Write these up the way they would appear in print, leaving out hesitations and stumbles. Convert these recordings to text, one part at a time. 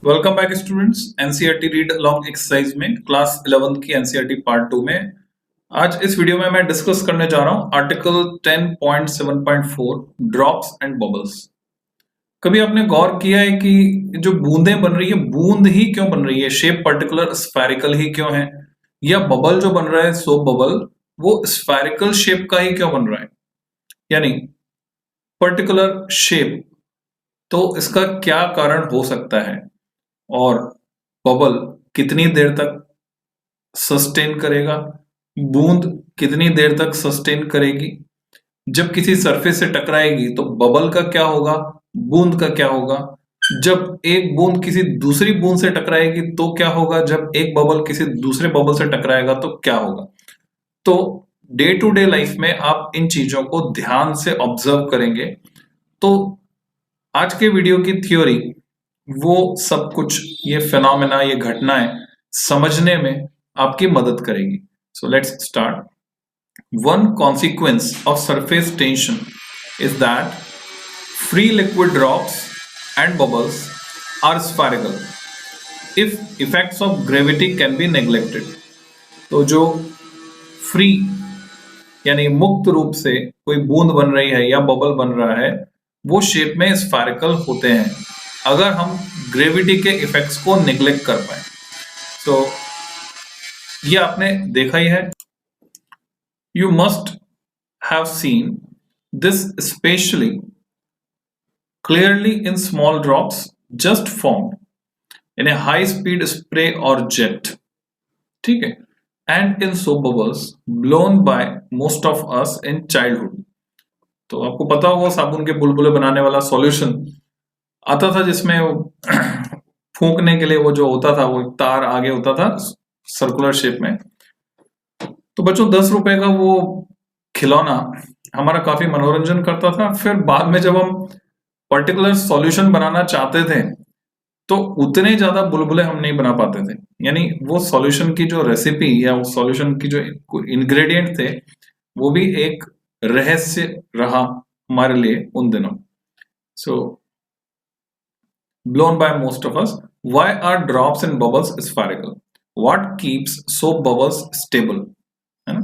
Welcome back students. NCERT read along exercise में class 11 की NCERT part 2 में आज इस वीडियो में मैं डिस्कस करने जा रहा हूं आर्टिकल 10.7.4 ड्रॉप्स एंड बबल्स। कभी आपने गौर किया है कि जो बूंदें बन रही है, बूंद ही क्यों बन रही है? शेप पर्टिकुलर स्फेरिकल ही क्यों है? या बबल जो बन रहा है, सोप बबल, वो स्फेरिकल शेप का ही क्यों बन रहा है? यानी पर्टिकुलर शेप, तो इसका क्या कारण हो सकता है? और बबल कितनी देर तक सस्टेन करेगा? बूंद कितनी देर तक सस्टेन करेगी? जब किसी सरफेस से टकराएगी तो बबल का क्या होगा, बूंद का क्या होगा? जब एक बूंद किसी दूसरी बूंद से टकराएगी तो क्या होगा? जब एक बबल किसी दूसरे बबल से टकराएगा तो क्या होगा? तो डे टू डे लाइफ में आप इन चीजों को ध्यान से ऑब्जर्व करेंगे तो आज के वीडियो की थ्योरी वो सब कुछ, ये फिनोमेना, ये घटनाएं समझने में आपकी मदद करेगी। So let's start. One consequence of surface tension is that free liquid drops and bubbles are spherical if effects of gravity can be neglected. तो जो फ्री यानी मुक्त रूप से कोई बूंद बन रही है या बबल बन रहा है, वो शेप में स्फेरिकल होते हैं अगर हम ग्रेविटी के इफेक्ट्स को निग्लेक्ट कर पाए। तो ये आपने देखा ही है। You must have seen this specially clearly in small drops just formed in a high speed spray और जेट, ठीक है, and in soap bubbles blown by most of us in childhood. तो आपको पता होगा साबुन के बुलबुले बनाने वाला सॉल्यूशन आता था, जिसमें फूंकने के लिए वो जो होता था, वो तार आगे होता था सर्कुलर शेप में। तो बच्चों 10 रुपए का वो खिलौना हमारा काफी मनोरंजन करता था। फिर बाद में जब हम पर्टिकुलर सॉल्यूशन बनाना चाहते थे तो उतने ज्यादा बुलबुले हम नहीं बना पाते थे। यानी वो सॉल्यूशन की जो रेसिपी या उस सॉल्यूशन की जो इंग्रेडिएंट थे, वो भी एक रहस्य रहा हमारे लिए उन दिनों। सो blown by most of us. Why are drops and bubbles spherical? What keeps soap bubbles stable? है ना?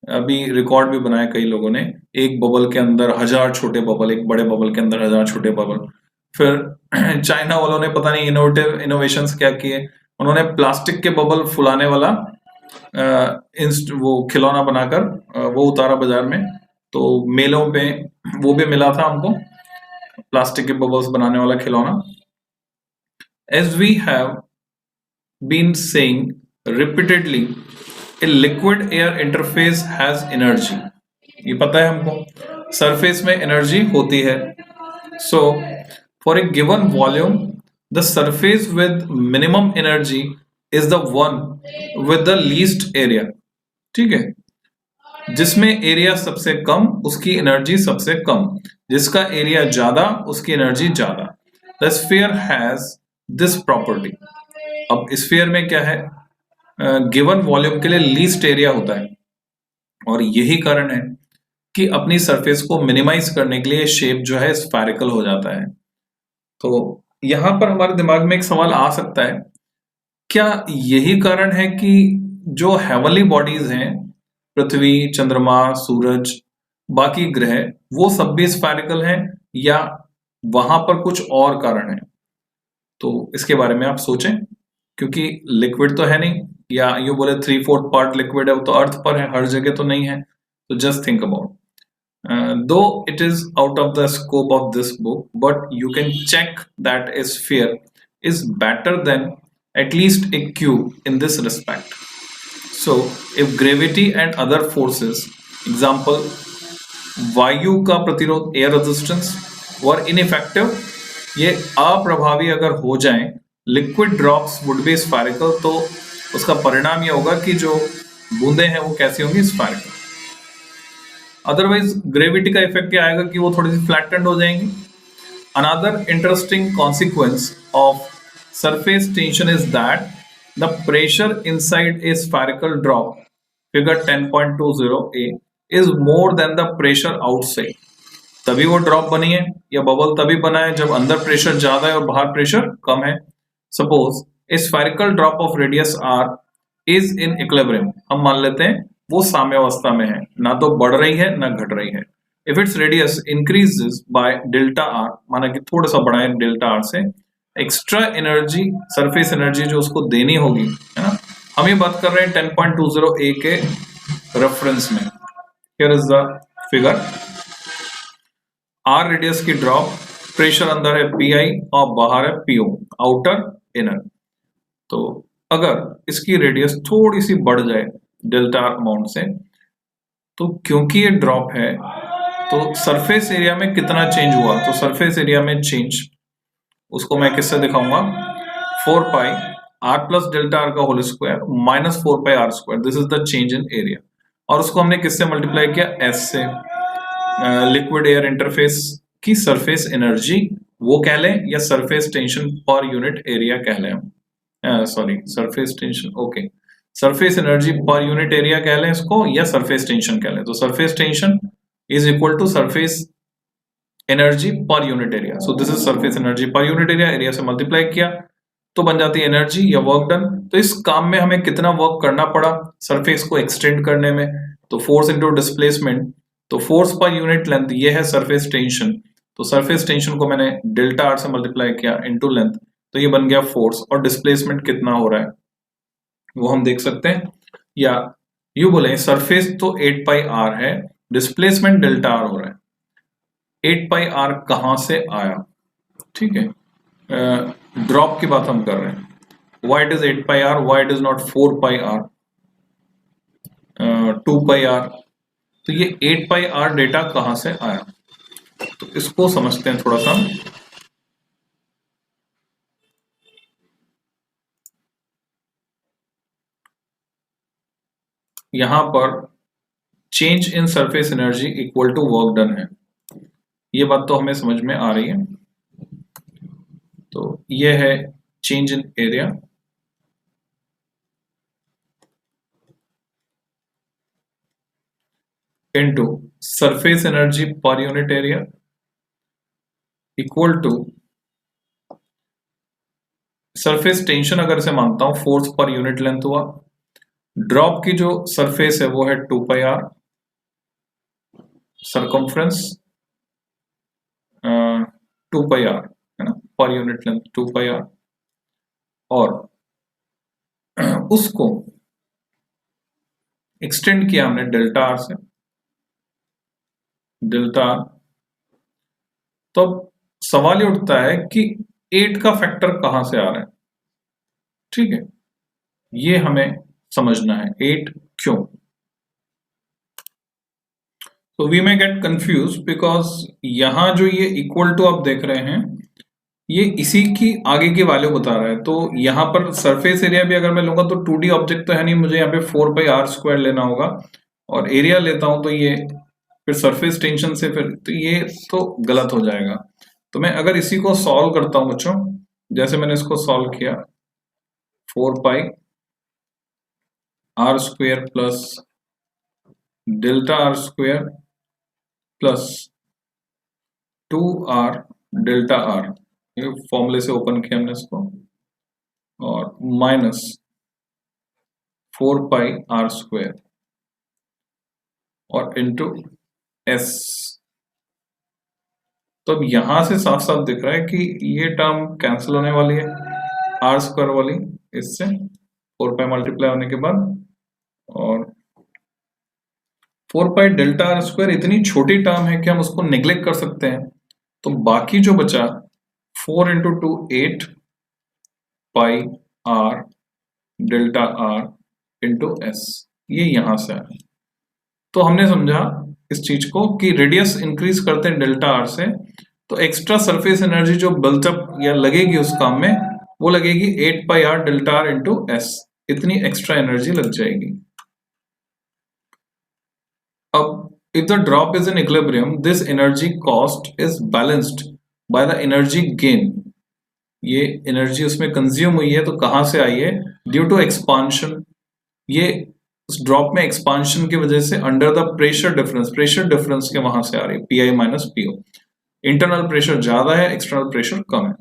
अभी रिकॉर्ड भी बनाया कई लोगों ने, एक बबल के अंदर 1000 छोटे बबल, एक बड़े बबल के अंदर 1000 छोटे बबल। फिर चाइना वालों ने पता नहीं इनोवेशंस क्या किए, उन्होंने प्लास्टिक के बबल फुलाने वाला वो खिलौना बनाकर वो उतारा बाजार में। तो मेलों पे वो भी मिला था हमको, प्लास्टिक के बबल्स बनाने वाला खिलौना। As we have been saying repeatedly, a liquid air interface has energy. ये पता है हमको, सरफेस में एनर्जी होती है। So, for a given volume, the surface with minimum energy is the one with the least area. ठीक है, जिसमें एरिया सबसे कम उसकी एनर्जी सबसे कम, जिसका एरिया ज्यादा उसकी एनर्जी ज्यादा। The sphere has this property. अब स्फीयर में क्या है, गिवन वॉल्यूम के लिए लीस्ट एरिया होता है, और यही कारण है कि अपनी सरफेस को मिनिमाइज करने के लिए शेप जो है स्फेरिकल हो जाता है। तो यहां पर हमारे दिमाग में एक सवाल आ सकता है, क्या यही कारण है कि जो हेवनली बॉडीज हैं, पृथ्वी, चंद्रमा, सूरज, बाकी ग्रह, वो सब भी स्फेरिकल हैं, या वहां पर कुछ और कारण है? तो इसके बारे में आप सोचें, क्योंकि लिक्विड तो है नहीं, या यूं बोले 3/4 पार्ट लिक्विड है, वो तो अर्थ पर है, हर जगह तो नहीं है। तो just think about, though it is out of the scope of this book, but you can check that a sphere is better than at least a cube in this respect. So if gravity and other forces, example वायु का प्रतिरोध, air resistance, वर ineffective, ये अप्रभावी अगर हो जाएं, liquid drops would be spherical. तो उसका परिणाम ये होगा कि जो बूंदें हैं वो कैसी होंगी, स्फेरिकल। अदरवाइज ग्रेविटी का इफेक्ट क्या आएगा कि वो थोड़ी सी फ्लैटेंड हो जाएंगी। Another interesting consequence of surface tension is that the pressure inside a spherical drop, figure 10.20a, is more than the pressure outside. तभी वो ड्रॉप बनी है या बबल तभी बना है जब अंदर प्रेशर ज्यादा है और बाहर प्रेशर कम है। Suppose A spherical drop of radius r is in equilibrium, हम मान लेते हैं वो साम्यावस्था में है, ना तो बढ़ रही है ना घट रही है। If its radius increases by delta r, माना कि थोड़ा सा बढ़ाए डेल्टा r से, एक्स्ट्रा एनर्जी, सरफेस एनर्जी जो उसको देनी होगी, है ना, हम ये बात कर रहे हैं 10.20 a के रेफरेंस में। Here is the figure, r radius की ड्रॉप, प्रेशर अंदर है pi और बाहर है po, आउटर इनर। तो अगर इसकी रेडियस थोड़ी सी बढ़ जाए डेल्टा अमाउंट से, तो क्योंकि ये ड्रॉप है तो सरफेस एरिया में कितना चेंज हुआ, तो सरफेस एरिया में चेंज उसको मैं किससे दिखाऊंगा, 4 pi r plus delta r का whole square minus 4 pi r square, this is the change in area. और उसको हमने किससे मल्टीप्लाई किया, s से, लिक्विड एयर इंटरफेस की सरफेस एनर्जी वो कह लें या surface tension per unit area कह लें हम, sorry surface tension, okay, surface energy per unit area कह लें इसको या सरफेस टेंशन कह लें। तो surface tension is equal to surface energy per unit area, so this is surface energy per unit area, area से मल्टीप्लाई किया तो बन जाती है एनर्जी या वर्क डन। तो इस काम में हमें कितना वर्क करना पड़ा सरफेस को एक्सटेंड करने में, तो फोर्स इनटू डिस्प्लेसमेंट, तो फोर्स पर यूनिट लेंथ ये है सरफेस टेंशन, तो सरफेस टेंशन को मैंने डेल्टा आर से मल्टीप्लाई किया इनटू लेंथ, तो ये बन गया फोर्स। और डिस्प्लेसमेंट कितना हो रहा है वो हम देख सकते हैं, या यू बोले सरफेस तो 8 पाई आर है, डिस्प्लेसमेंट डेल्टा आर हो रहा है। 8 पाई आर कहां से आया, ठीक है, ड्रॉप की बात हम कर रहे हैं, why it is 8 pi r, why it is not 4 pi r, 2 pi r, तो ये 8 pi r डेटा कहां से आया, तो इसको समझते हैं थोड़ा सा। यहां पर change in surface energy equal to work done है, ये बात तो हमें समझ में आ रही है। तो ये है change in area into surface energy per unit area equal to surface tension, अगर इसे मानता हूं फोर्स पर यूनिट लेंथ हुआ, ड्रॉप की जो सरफेस है वो है 2 पाई आर, सरकमफ्रेंस 2 पाई आर है ना, per unit length 2 pi are, और उसको एक्सटेंड किया हमने डेल्टा आर से, डेल्टा आर। तो अब सवाल ये उठता है कि 8 का फैक्टर कहां से आ रहा है, ठीक है, ये हमें समझना है 8 क्यों। तो we may get confuse because यहां जो ये इक्वल टू आप देख रहे हैं ये इसी की आगे की वैल्यू बता रहा है। तो यहाँ पर सरफेस एरिया भी अगर मैं लूंगा तो 2D ऑब्जेक्ट तो है नहीं, मुझे यहाँ पे 4 पाई आर स्क्वायर लेना होगा, और एरिया लेता हूं तो ये फिर सरफेस टेंशन से, फिर तो ये तो गलत हो जाएगा। तो मैं अगर इसी को सॉल्व करता हूं बच्चों, जैसे मैंने इसको सॉल्व किया, 4 pi r square plus delta r square plus 2 r delta r, ये फॉर्मूले से ओपन किया हमने इसको, और माइनस 4 पाई आर स्क्वायर और इंटू एस। तो अब यहां से साफ साफ दिख रहा है कि ये टर्म कैंसिल होने वाली है, आर स्क्वायर वाली इससे 4 पाई मल्टीप्लाई होने के बाद, और 4 पाई डेल्टा आर स्क्वायर इतनी छोटी टर्म है कि हम उसको निग्लेक्ट कर सकते हैं। तो बाकी जो बचा 4 into 2 8 pi r delta r into s, ये यहां से आया। तो हमने समझा इस चीज को कि रेडियस इंक्रीज करते हैं डेल्टा आर से, तो एक्स्ट्रा सरफेस एनर्जी जो बिल्टअप या लगेगी उस काम में वो लगेगी 8 pi r delta r into s, इतनी एक्स्ट्रा एनर्जी लग जाएगी। अब if the drop is in equilibrium this energy cost is balanced by the energy gain, ये एनर्जी उसमें कंज्यूम हुई है तो कहां से आई है, ड्यू टू एक्सपांशन, ये उस ड्रॉप में एक्सपांशन की वजह से अंडर द प्रेशर डिफरेंस के वहां से आ रही है, P I minus PO. Internal pressure ज्यादा है, एक्सटर्नल प्रेशर कम है,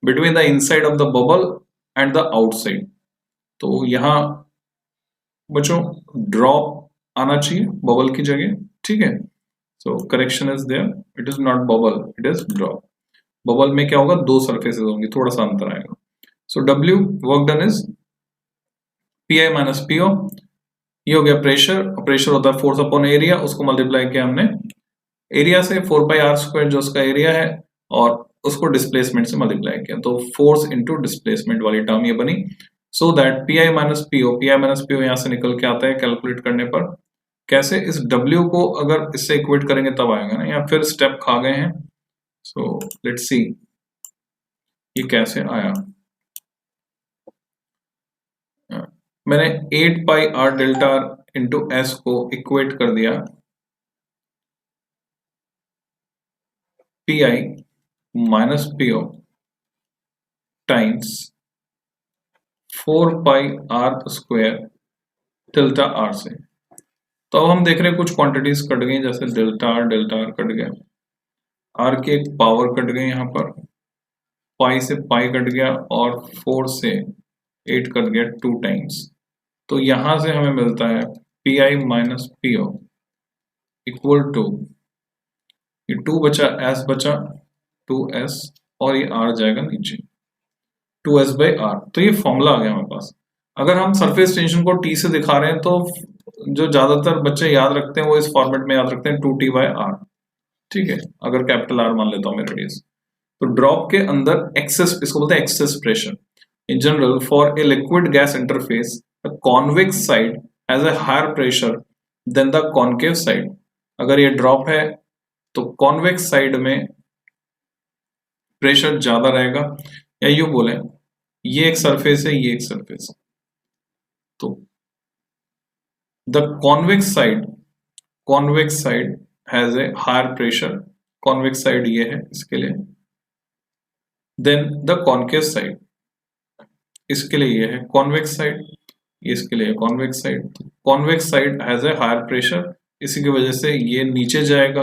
between the inside of the bubble and the outside. तो यहाँ बच्चों ड्रॉप आना चाहिए बबल की जगह, ठीक है। So correction is there, it is not bubble, it is drop. Bubble में क्या होगा, दो सरफेसेस होंगी, थोड़ा सा अंतर आएगा। So W work done is P I minus P O. ये हो गया प्रेशर, प्रेशर होता है फोर्स अपॉन एरिया, उसको मल्टीप्लाई किया हमने एरिया से 4 पाई r² जो उसका एरिया है, और उसको डिस्प्लेसमेंट से मल्टीप्लाई किया, तो फोर्स इंटू डिस्प्लेसमेंट वाली टर्म ये बनी। So that P I minus P O, P I minus P O यहाँ से निकल के आता है कैलकुलेट करने पर। कैसे, इस W को अगर इससे इक्वेट करेंगे तब आएगा ना, या फिर स्टेप खा गए हैं। सो लेट्स सी ये कैसे आया। मैंने 8 pi r delta into S को इक्वेट कर दिया P I minus P O times 4 pi r² delta are से। तो अब हम देख रहे हैं कुछ क्वांटिटीज कट गई, जैसे डेल्टा आर कट गया, आर की एक पावर कट गई यहाँ पर, पाई से पाई कट गया, और 4 से 8 कट गया 2 टाइम्स। तो यहां से हमें मिलता है P I minus P O equal to, ये 2 बचा, एस बचा 2s, और ये r जाएगा नीचे 2s बाई आर। तो ये फॉर्मूला आ गया हमारे पास। अगर हम सरफेस टेंशन को t से दिखा रहे हैं तो जो ज्यादातर बच्चे याद रखते हैं वो इस फॉर्मेट में याद रखते हैं 2t बाई आर, ठीक है। अगर कैपिटल R मान लेता हूं मैं रेडियस, तो ड्रॉप के अंदर एक्सेस, इसको बोलते हैं excess pressure. In general for a liquid gas interface the convex side has a higher pressure than the concave side. अगर ये ड्रॉप है तो कॉन्वेक्स साइड में प्रेशर ज्यादा रहेगा, या यूं बोले ये एक सरफेस है, ये एक सरफेस है, तो the convex side has a higher pressure, convex side ये है इसके लिए, देन द कॉन्केव साइड, इसके लिए ये है कॉन्वेक्स साइड, इसके लिए convex side. Convex side has a higher pressure, इसी की वजह से ये नीचे जाएगा,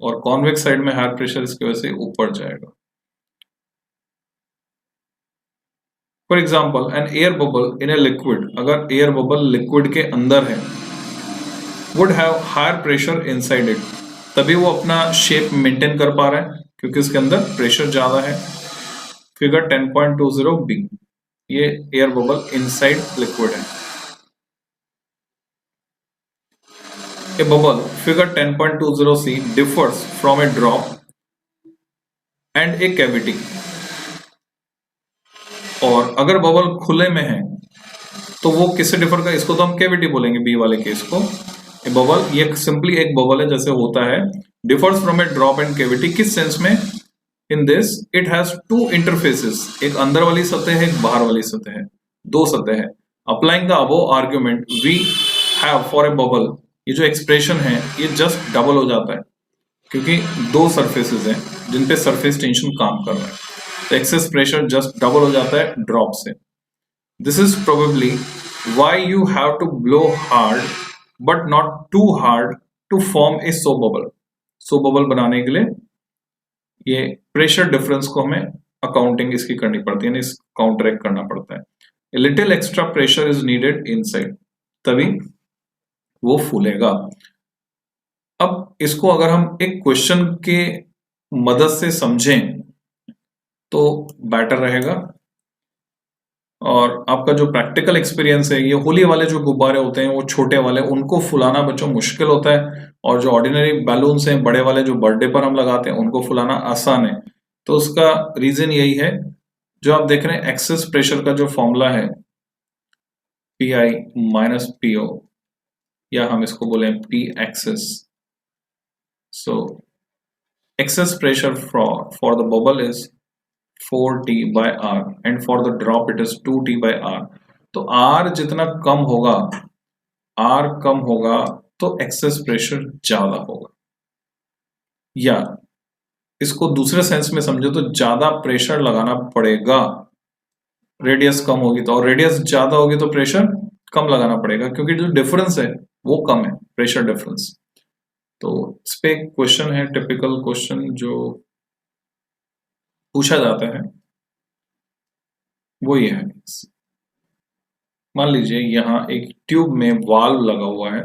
और कॉन्वेक्स साइड में हायर प्रेशर, इसकी वजह से ऊपर जाएगा। For example an air bubble in a liquid, अगर एयर बबल लिक्विड के अंदर है, would have higher pressure inside it, तभी वो अपना शेप मेंटेन कर पा रहा है क्योंकि उसके अंदर प्रेशर ज्यादा है। फिगर 10.20 बी, ये एयर बबल इनसाइड लिक्विड है। A bubble, figure 10.20c, differs from a drop and a cavity. और अगर बबल खुले में है तो वो किससे डिफर कर, इसको तो हम कैविटी बोलेंगे बी वाले केस को। ए बबल, ये सिंपली एक बबल है जैसे होता है, differs from A drop and cavity, किस सेंस में, in this it has 2 interfaces, एक अंदर वाली सतह है, एक बाहर वाली सतह है, 2 सतह है। Applying the above argument we have for a bubble, ये जो एक्सप्रेशन है ये जस्ट डबल हो जाता है क्योंकि 2 सरफेसेस हैं जिन पे सरफेस टेंशन काम कर रहा है, तो एक्सेस प्रेशर जस्ट डबल हो जाता है ड्रॉप से। This is probably why you have to blow hard but not too hard to form a so bubble. So bubble बनाने के लिए ये प्रेशर डिफरेंस को हमें अकाउंटिंग इसकी करनी पड़ती है, यानी काउंटरैक्ट करना पड़ता है। A little extra pressure is needed inside, तभी वो फूलेगा। अब इसको अगर हम एक क्वेश्चन के मदद से समझें तो बेटर रहेगा, और आपका जो प्रैक्टिकल एक्सपीरियंस है, ये होली वाले जो गुब्बारे होते हैं वो छोटे वाले, उनको फुलाना बच्चों मुश्किल होता है, और जो ऑर्डिनरी बैलून्स हैं बड़े वाले जो बर्थडे पर हम लगाते हैं उनको फुलाना आसान है। तो उसका रीजन यही है, जो आप देख रहे हैं एक्सेस प्रेशर का जो फॉर्मूला है P I minus P O, या हम इसको बोले P excess. So excess pressure for the bubble is 4t by r and for the drop it is 2t by r। तो r जितना कम होगा, r कम होगा तो एक्सेस प्रेशर ज्यादा होगा, या इसको दूसरे सेंस में समझो तो ज्यादा प्रेशर लगाना पड़ेगा। रेडियस कम होगी तो, और रेडियस ज्यादा होगी तो प्रेशर कम लगाना पड़ेगा, क्योंकि जो डिफरेंस है वो कम है, प्रेशर डिफरेंस। तो इस पे एक क्वेश्चन है, टिपिकल क्वेश्चन जो पूछा जाता है, वो ये है, मान लीजिए यहाँ एक ट्यूब में वाल्व लगा हुआ है,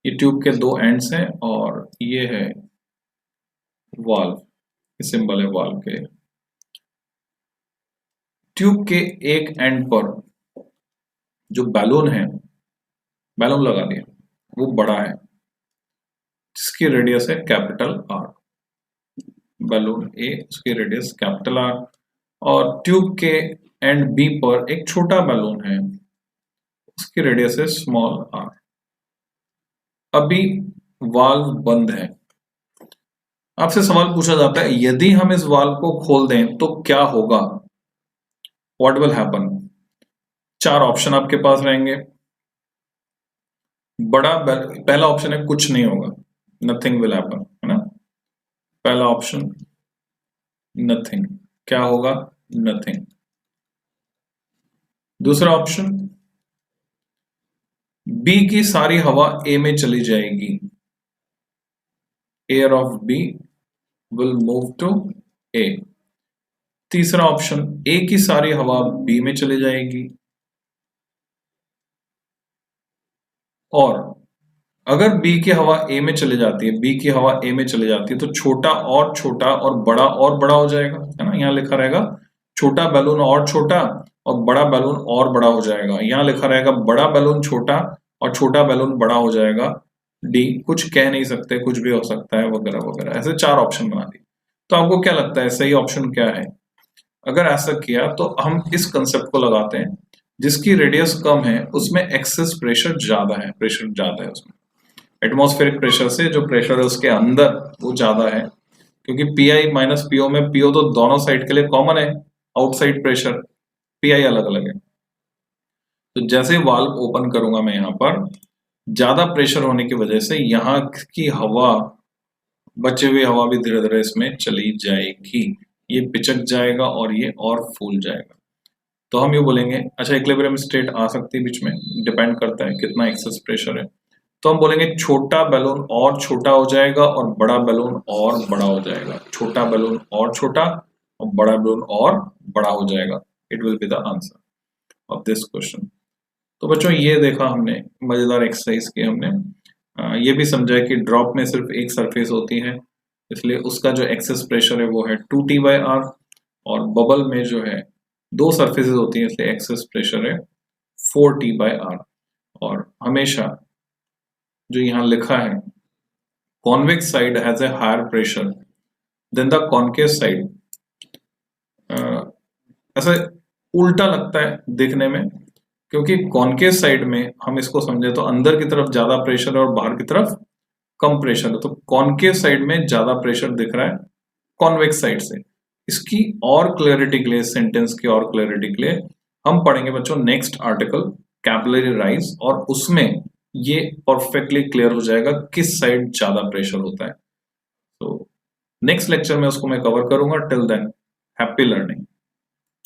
ये ट्यूब के दो एंड्स हैं और ये है वाल्व, ये सिंबल है वाल्व के। ट्यूब के एक एंड पर जो बैलून है, बैलून लगा दिया, वो बड़ा है, जिसकी रेडियस है कैपिटल आर। बैलून ए, उसकी रेडियस कैपिटल आर, और ट्यूब के एंड बी पर एक छोटा बैलून है, उसकी रेडियस है स्मॉल आर। अभी वाल्व बंद है। आपसे सवाल पूछा जाता है यदि हम इस वाल्व को खोल दें तो क्या होगा, व्हाट विल हैपन। चार ऑप्शन आपके पास रहेंगे। पहला ऑप्शन है कुछ नहीं होगा, नथिंग विल हैपन, है ना। पहला ऑप्शन नथिंग, क्या होगा, नथिंग। दूसरा ऑप्शन बी की सारी हवा ए में चली जाएगी, air of B will move to A. तीसरा ऑप्शन ए की सारी हवा बी में चली जाएगी, और अगर बी की हवा ए में चली जाती है, बी की हवा ए में चली जाती है तो छोटा और बड़ा हो जाएगा, है ना। यहाँ लिखा रहेगा छोटा बैलून और छोटा और बड़ा बैलून और बड़ा हो जाएगा। यहाँ लिखा रहेगा बड़ा बैलून छोटा और छोटा बैलून बड़ा हो जाएगा। डी, कुछ कह नहीं सकते, कुछ भी हो सकता है, वगैरह वगैरह, ऐसे चार ऑप्शन बना दिए। तो आपको क्या लगता है सही ऑप्शन क्या है। अगर ऐसा किया तो हम इस कंसेप्ट को लगाते हैं, जिसकी रेडियस कम है उसमें एक्सेस प्रेशर ज्यादा है, प्रेशर ज्यादा है उसमें, एटमॉस्फेरिक प्रेशर से जो प्रेशर है उसके अंदर वो ज्यादा है, क्योंकि पीआई माइनस पीओ में पीओ तो दोनों साइड के लिए कॉमन है, आउटसाइड प्रेशर, पीआई अलग अलग है। तो जैसे वाल्व ओपन करूंगा मैं यहाँ पर, ज्यादा प्रेशर होने की वजह से यहाँ की हवा, बचे हुई हवा भी धीरे धीरे इसमें चली जाएगी, ये पिचक जाएगा और ये और फूल जाएगा। तो हम ये बोलेंगे, अच्छा इक्विलिब्रियम स्टेट आ सकती है बीच में, डिपेंड करता है कितना एक्सेस प्रेशर है। तो हम बोलेंगे छोटा बैलून और छोटा हो जाएगा और बड़ा बैलून और बड़ा हो जाएगा, छोटा बैलून और छोटा और बड़ा बैलून और बड़ा हो जाएगा। It will be the answer of this question. तो बच्चों ये देखा हमने, मजेदार एक्सरसाइज की हमने। ये भी समझा कि ड्रॉप में सिर्फ एक सरफेस होती है, इसलिए उसका जो एक्सेस प्रेशर है वो है 2T/R, और बबल में जो है दो सरफेसेस होती हैं, इसलिए एक्सेस प्रेशर है 4T/R। और हमेशा जो यहाँ लिखा है convex side has a higher pressure than the concave side, ऐसे उल्टा लगता है देखने में, क्योंकि कॉन्केव साइड में हम इसको समझे तो अंदर की तरफ ज्यादा प्रेशर है और बाहर की तरफ कम प्रेशर है, तो कॉन्केव साइड में ज्यादा प्रेशर दिख रहा है कॉन्वेक्स साइड से। इसकी और क्लैरिटी के लिए, सेंटेंस की और क्लैरिटी के लिए हम पढ़ेंगे बच्चों नेक्स्ट आर्टिकल कैपिलरी राइज, और उसमें ये परफेक्टली क्लियर हो जाएगा किस साइड ज्यादा प्रेशर होता है। तो नेक्स्ट लेक्चर में उसको मैं कवर करूंगा। Till than happy learning.